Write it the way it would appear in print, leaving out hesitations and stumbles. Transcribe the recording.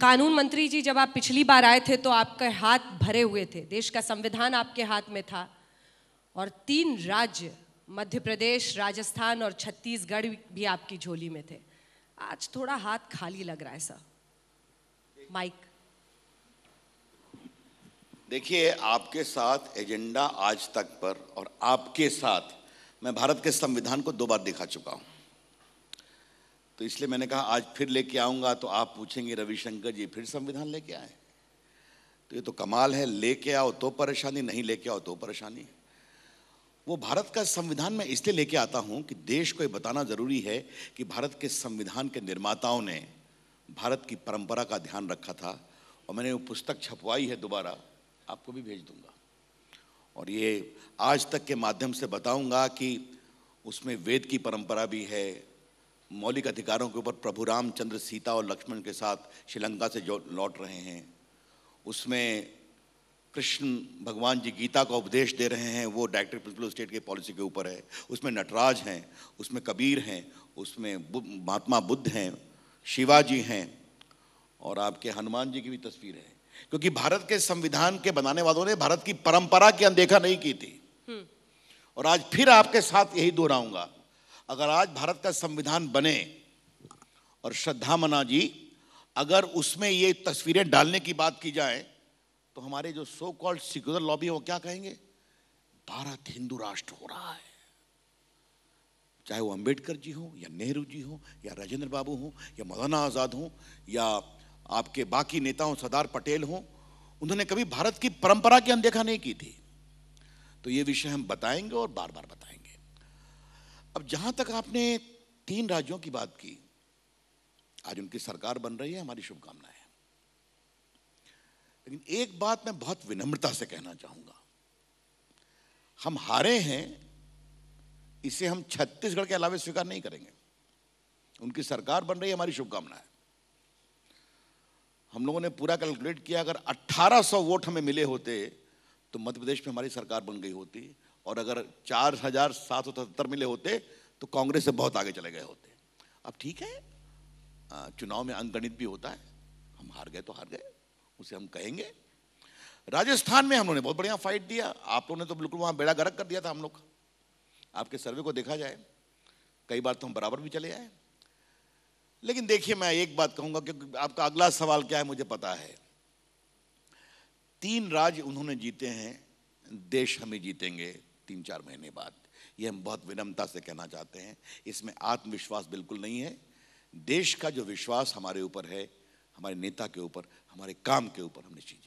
कानून मंत्री जी, जब आप पिछली बार आए थे तो आपके हाथ भरे हुए थे, देश का संविधान आपके हाथ में था और 3 राज्य मध्य प्रदेश, राजस्थान और छत्तीसगढ़ भी आपकी झोली में थे। आज थोड़ा हाथ खाली लग रहा है सर। माइक। देखिए, आपके साथ एजेंडा आज तक पर और आपके साथ मैं भारत के संविधान को 2 बार दिखा चुका हूं, तो इसलिए मैंने कहा आज फिर लेके आऊंगा तो आप पूछेंगे रविशंकर जी फिर संविधान लेके आए। तो ये तो कमाल है, लेके आओ तो परेशानी, नहीं लेके आओ तो परेशानी। वो भारत का संविधान मैं इसलिए लेके आता हूं कि देश को ये बताना जरूरी है कि भारत के संविधान के निर्माताओं ने भारत की परंपरा का ध्यान रखा था। और मैंने वो पुस्तक छपवाई है, दोबारा आपको भी भेज दूंगा, और ये आज तक के माध्यम से बताऊंगा कि उसमें वेद की परंपरा भी है, मौलिक अधिकारों के ऊपर प्रभु रामचंद्र सीता और लक्ष्मण के साथ श्रीलंका से जो लौट रहे हैं, उसमें कृष्ण भगवान जी गीता का उपदेश दे रहे हैं, वो डायरेक्टिव प्रिंसिपल ऑफ स्टेट की पॉलिसी के ऊपर है। उसमें नटराज हैं, उसमें कबीर हैं, उसमें महात्मा बुद्ध हैं, शिवाजी हैं, और आपके हनुमान जी की भी तस्वीर है। क्योंकि भारत के संविधान के बनाने वालों ने भारत की परंपरा की अनदेखा नहीं की थी। और आज फिर आपके साथ यही दोहराऊंगा, अगर आज भारत का संविधान बने और श्रद्धा मना जी अगर उसमें ये तस्वीरें डालने की बात की जाए तो हमारे जो सो कॉल्ड सेक्युलर लॉबी है वो क्या कहेंगे, भारत हिंदू राष्ट्र हो रहा है। चाहे वो अंबेडकर जी हो या नेहरू जी हो या राजेंद्र बाबू हो या मौलाना आजाद हो या आपके बाकी नेताओं सरदार पटेल हो, उन्होंने कभी भारत की परंपरा की अनदेखा नहीं की थी। तो ये विषय हम बताएंगे और बार बार बताएंगे। अब जहां तक आपने 3 राज्यों की बात की, आज उनकी सरकार बन रही है, हमारी शुभकामनाएं। लेकिन एक बात मैं बहुत विनम्रता से कहना चाहूंगा, हम हारे हैं, इसे हम छत्तीसगढ़ के अलावे स्वीकार नहीं करेंगे। उनकी सरकार बन रही है, हमारी शुभकामनाएं। हम लोगों ने पूरा कैलकुलेट किया, अगर 1800 वोट हमें मिले होते तो मध्य प्रदेश में हमारी सरकार बन गई होती, और अगर 4777 मिले होते तो कांग्रेस से बहुत आगे चले गए होते। अब ठीक है, चुनाव में अंकगणित भी होता है, हम हार गए तो हार गए, उसे हम कहेंगे। राजस्थान में हम लोगों ने बहुत बढ़िया फाइट दिया, आप लोगों ने तो बिल्कुल वहां बेड़ा गर्क कर दिया था हम लोग। आपके सर्वे को देखा जाए, कई बार तो हम बराबर भी चले आए। लेकिन देखिए, मैं एक बात कहूंगा, क्योंकि आपका अगला सवाल क्या है मुझे पता है। 3 राज्य उन्होंने जीते हैं, देश हमें जीतेंगे 3-4 महीने बाद। ये हम बहुत विनम्रता से कहना चाहते हैं। इसमें आत्मविश्वास बिल्कुल नहीं है। देश का जो विश्वास हमारे ऊपर है, हमारे नेता के ऊपर, हमारे काम के ऊपर, हम निश्चित